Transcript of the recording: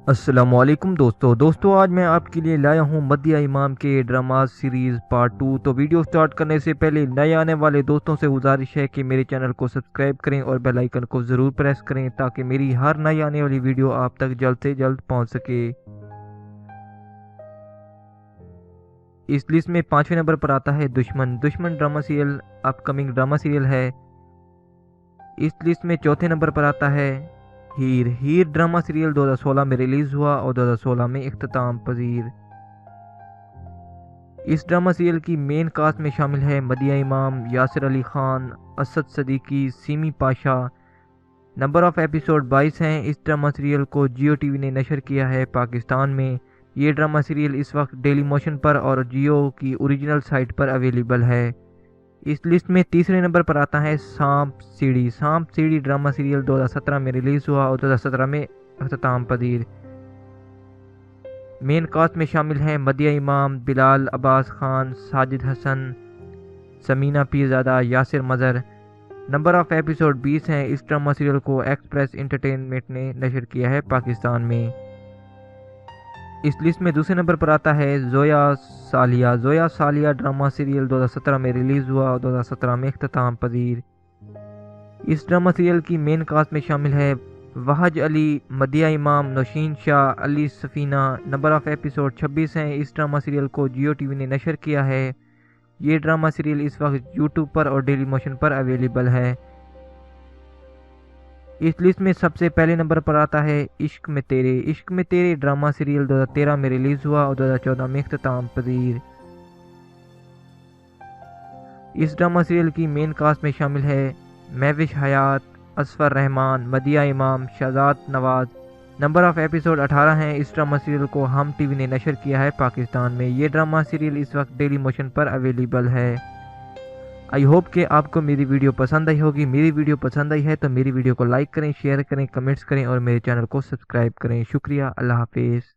السلام علیکم دوستو آج میں آپ کے لیے لایا ہوں مدیہ امام کے ڈرامہ سیریز پارٹ 2۔ تو ویڈیو سٹارٹ کرنے سے پہلے نئے آنے والے دوستوں سے گزارش ہے کہ میرے چینل کو سبسکرائب کریں اور بیل آئیکن کو ضرور پریس کریں تاکہ میری ہر نئی آنے والی ویڈیو آپ تک جلد سے جلد پہنچ سکے۔ اس لسٹ میں 5ویں نمبر پر آتا ہے دشمن ڈرامہ سیریل اپ کمنگ ڈرامہ سیریل ہے۔ اس لسٹ میں 4تھے نمبر پر آتا ہے ہیر ڈرامہ سیریل 2016 میں ریلیز ہوا اور 2016 میں اختتام پذیر۔ اس ڈرامہ سیریل کی مین کاسٹ میں شامل ہے Madiha Imam, Yasir Ali Khan, Asad Siddiqui, Seemi Pasha. Number of episode 22 ہیں۔ اس ڈرامہ سیریل کو جیو ٹی وی نے نشر کیا ہے پاکستان میں۔ یہ ڈرامہ سیریل اس وقت ڈیلی موشن پر اور جیو کی اوریجنل سائٹ پر اویلیبل ہے۔ اس لسٹ میں تیسرے نمبر پر آتا ہے سانپ سیڑھی ڈرامہ سیریل 2017 میں ریلیز ہوا اور 2017 میں اختتام پذیر۔ مین کاسٹ میں شامل ہیں مدیہ امام، بلال عباس خان، ساجد حسن، سمینہ پیرزادہ، یاسر مظہر۔ نمبر آف ایپیسوڈ 20 ہیں۔ اس ڈرامہ سیریل کو ایکسپریس انٹرٹینمنٹ نے نشر کیا ہے پاکستان میں۔ اس لسٹ میں دوسرے نمبر پر آتا ہے زویا سالیہ ڈرامہ سیریل 2017 میں ریلیز ہوا اور 2017 میں اختتام پذیر۔ اس ڈرامہ سیریل کی مین کاسٹ میں شامل ہے وحج علی، مدیہ امام، نوشین شاہ، علی سفینہ۔ نمبر آف ایپیسوڈ 26 ہیں۔ اس ڈرامہ سیریل کو جیو ٹی وی نے نشر کیا ہے۔ یہ ڈرامہ سیریل اس وقت یوٹیوب پر اور ڈیلی موشن پر اویلیبل ہے۔ اس لسٹ میں سب سے پہلے نمبر پر آتا ہے عشق میں تیرے ڈرامہ سیریل 2013 میں ریلیز ہوا اور 2014 میں اختتام پذیر۔ اس ڈرامہ سیریل کی مین کاسٹ میں شامل ہے مہوش حیات، اصفر رحمان، مدیہ امام، شہزاد نواز۔ نمبر آف ایپیسوڈ 18 ہیں۔ اس ڈرامہ سیریل کو ہم ٹی وی نے نشر کیا ہے پاکستان میں۔ یہ ڈرامہ سیریل اس وقت ڈیلی موشن پر اویلیبل ہے۔ آئی ہوپ کہ آپ کو میری ویڈیو پسند آئی ہوگی۔ میری ویڈیو پسند آئی ہے تو میری ویڈیو کو لائک کریں، شیئر کریں، کمنٹس کریں اور میرے چینل کو سبسکرائب کریں۔ شکریہ، اللہ حافظ۔